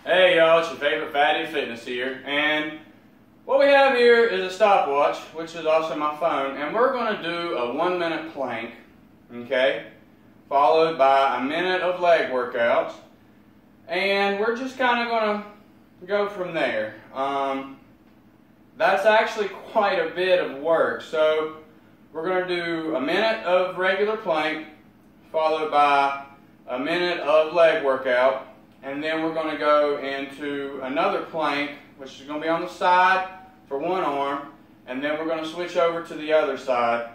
Hey y'all, it's your favorite Fatty Fitness here, and what we have here is a stopwatch, which is also my phone, and we're going to do a 1-minute plank, okay, followed by a minute of leg workouts, and we're just kind of going to go from there. That's actually quite a bit of work, so we're going to do a minute of regular plank, followed by a minute of leg workout, and then we're going to go into another plank, which is going to be on the side for one arm, and then we're going to switch over to the other side.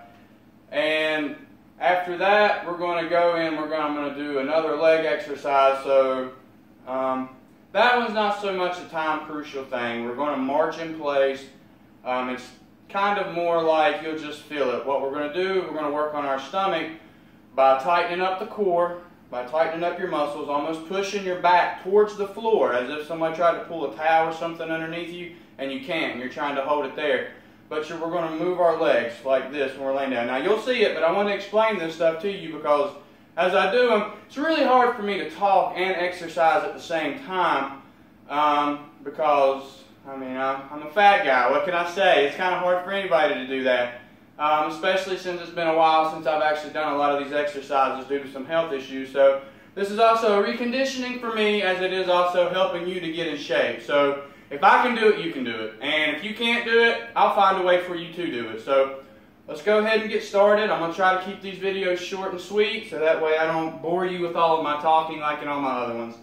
And after that, we're going to go in, I'm going to do another leg exercise. So that one's not so much a time crucial thing. We're going to march in place. It's kind of more like you'll just feel it. What we're going to do, we're going to work on our stomach by tightening up the core, by tightening up your muscles, almost pushing your back towards the floor as if somebody tried to pull a towel or something underneath you and you can't, and you're trying to hold it there. But we're going to move our legs like this when we're laying down. Now you'll see it, but I want to explain this stuff to you because as I do them, it's really hard for me to talk and exercise at the same time because, I mean, I'm a fat guy. What can I say? It's kind of hard for anybody to do that. Especially since it's been a while since I've actually done a lot of these exercises due to some health issues. So this is also a reconditioning for me, as it is also helping you to get in shape. So if I can do it, you can do it. And if you can't do it, I'll find a way for you to do it. So let's go ahead and get started. I'm going to try to keep these videos short and sweet so that way I don't bore you with all of my talking like in all my other ones.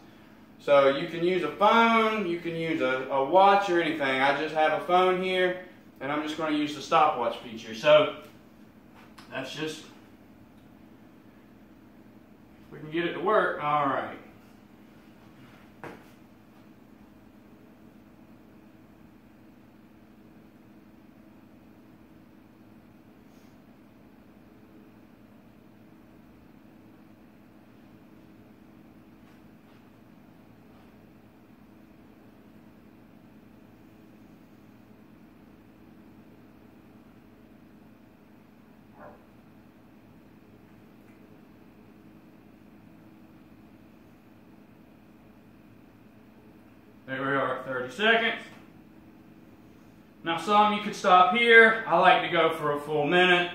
So you can use a phone, you can use a watch or anything. I just have a phone here, and I'm just going to use the stopwatch feature. So that's just, if we can get it to work, all right. There we are at 30 seconds. Now some you could stop here. I like to go for a full minute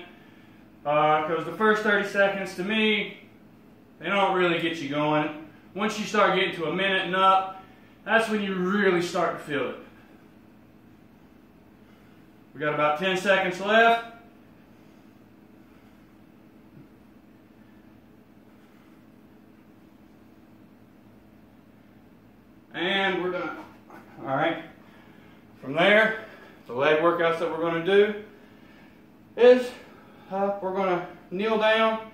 because the first 30 seconds to me, they don't really get you going. Once you start getting to a minute and up, that's when you really start to feel it. We got about 10 seconds left. And we're done. All right. From there, the leg workouts that we're going to do is we're going to kneel down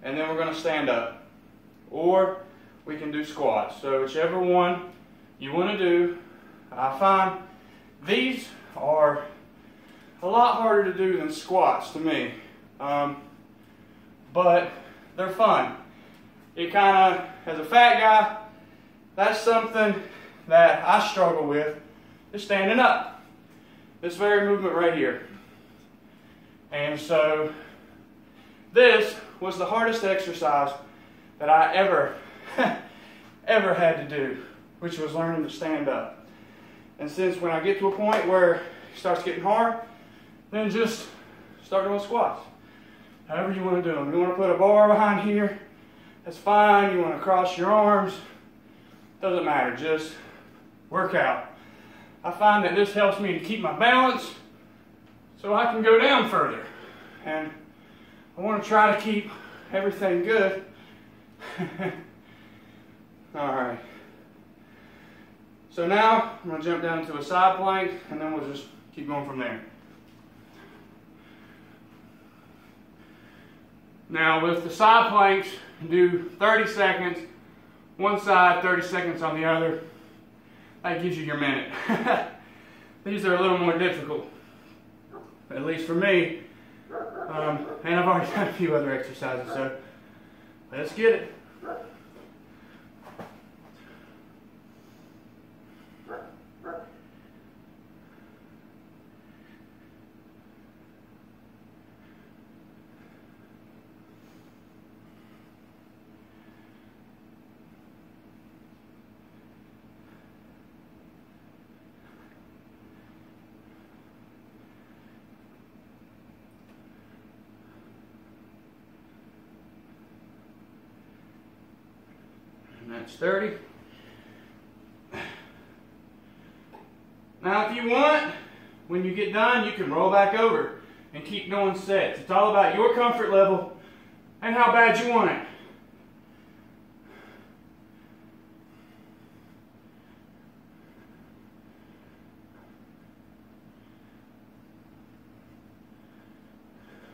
and then we're going to stand up. Or we can do squats. So whichever one you want to do. I find these are a lot harder to do than squats to me. But they're fun. It kind of, as a fat guy, that's something that I struggle with, is standing up. This very movement right here. And so this was the hardest exercise that I ever had to do, which was learning to stand up. And since when I get to a point where it starts getting hard, then just start doing squats. However you want to do them. You want to put a bar behind here, that's fine. You want to cross your arms, doesn't matter, just work out. I find that this helps me to keep my balance so I can go down further. And I want to try to keep everything good. Alright. So now I'm going to jump down to a side plank and then we'll just keep going from there. Now with the side planks, do 30 seconds. One side, 30 seconds on the other. That gives you your minute. These are a little more difficult, at least for me. And I've already done a few other exercises, so let's get it. And that's 30. Now if you want, when you get done, you can roll back over and keep doing sets. It's all about your comfort level and how bad you want it.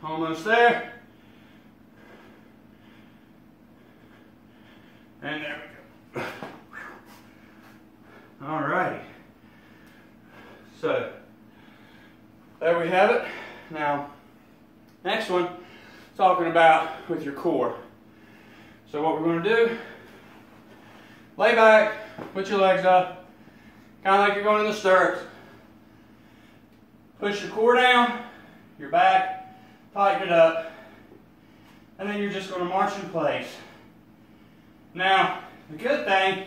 Almost there. And there we go. All right. So, there we have it. Now, next one, talking about with your core. So what we're going to do, lay back, put your legs up, kind of like you're going in the stirrups. Push your core down, your back, tighten it up, and then you're just going to march in place. Now, the good thing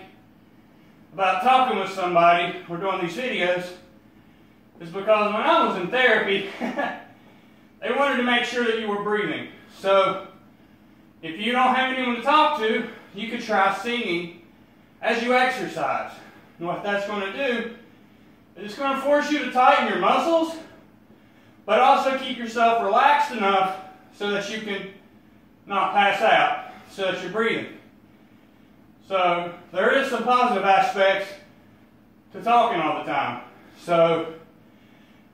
about talking with somebody or doing these videos is because when I was in therapy, they wanted to make sure that you were breathing. So, if you don't have anyone to talk to, you could try singing as you exercise. And what that's going to do is it's going to force you to tighten your muscles, but also keep yourself relaxed enough so that you can not pass out, so that you're breathing. So there is some positive aspects to talking all the time. So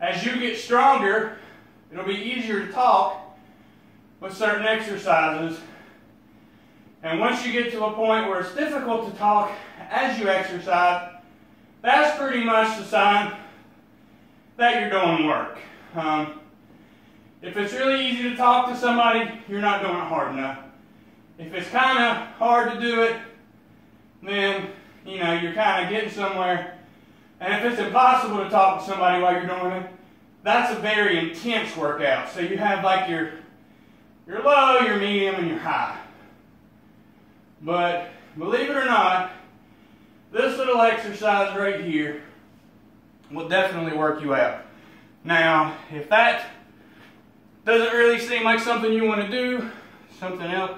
as you get stronger, it'll be easier to talk with certain exercises. And once you get to a point where it's difficult to talk as you exercise, that's pretty much the sign that you're doing work. If it's really easy to talk to somebody, you're not doing it hard enough. If it's kind of hard to do it, then you're kind of getting somewhere. And if it's impossible to talk to somebody while you're doing it, that's a very intense workout. So you have like your low, your medium, and your high. But believe it or not, this little exercise right here will definitely work you out. Now, if that doesn't really seem like something you want to do, something else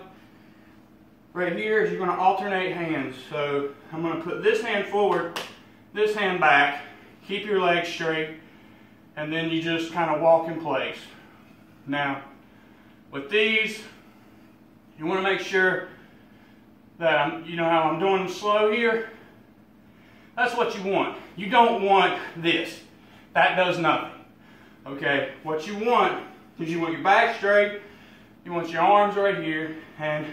right here is you're going to alternate hands. So I'm going to put this hand forward, this hand back, keep your legs straight, and then you just kind of walk in place. Now, with these, you want to make sure that you know how I'm doing slow here? That's what you want. You don't want this. That does nothing. Okay, what you want is you want your back straight, you want your arms right here, and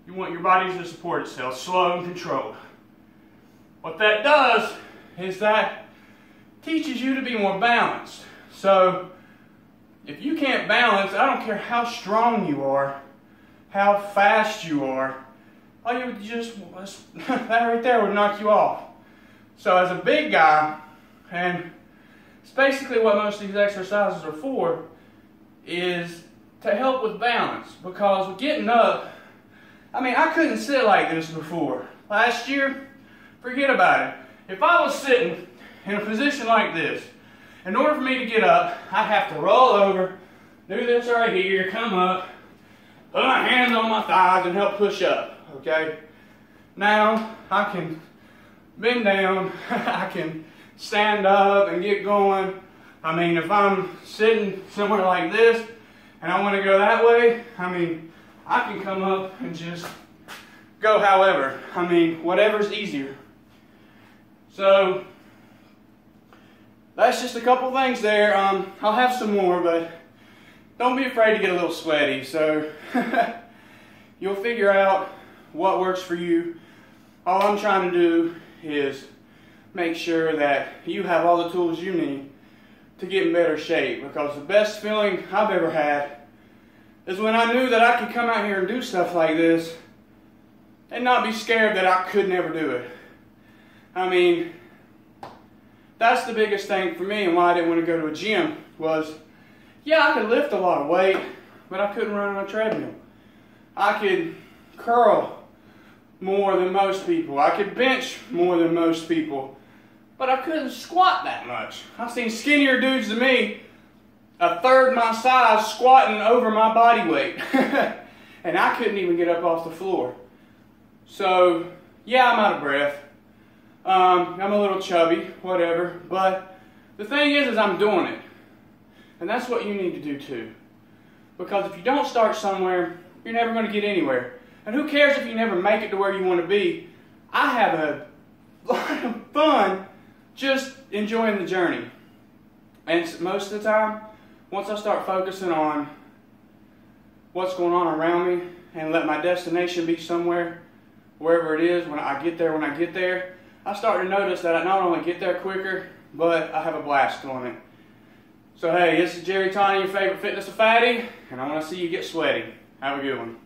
you want your body to support itself, slow and controlled. What that does is that teaches you to be more balanced. So, if you can't balance, I don't care how strong you are, how fast you are, all you would just, that right there would knock you off. So as a big guy, and it's basically what most of these exercises are for, is to help with balance. Because getting up, I couldn't sit like this before. Last year, forget about it. If I was sitting in a position like this, in order for me to get up, I'd have to roll over, do this right here, come up, put my hands on my thighs and help push up, okay? Now, I can bend down, I can stand up and get going. If I'm sitting somewhere like this and I want to go that way, I can come up and just go however. Whatever's easier. So, that's just a couple things there. I'll have some more, but don't be afraid to get a little sweaty. So, you'll figure out what works for you. All I'm trying to do is make sure that you have all the tools you need to get in better shape, because the best feeling I've ever had is when I knew that I could come out here and do stuff like this and not be scared that I could never do it. That's the biggest thing for me and why I didn't want to go to a gym was, yeah, I could lift a lot of weight, but I couldn't run on a treadmill. I could curl more than most people. I could bench more than most people. But I couldn't squat that much. I've seen skinnier dudes than me, a third my size, squatting over my body weight. And I couldn't even get up off the floor. So, yeah, I'm out of breath. I'm a little chubby, whatever. But the thing is I'm doing it. And that's what you need to do too. Because if you don't start somewhere, you're never going to get anywhere. And who cares if you never make it to where you want to be? I have a lot of fun just enjoying the journey. And most of the time, once I start focusing on what's going on around me and let my destination be somewhere, wherever it is, when I get there, I start to notice that I not only get there quicker, but I have a blast doing it. So hey, this is Jerry Tawney, your favorite fitness fatty, and I want to see you get sweaty. Have a good one.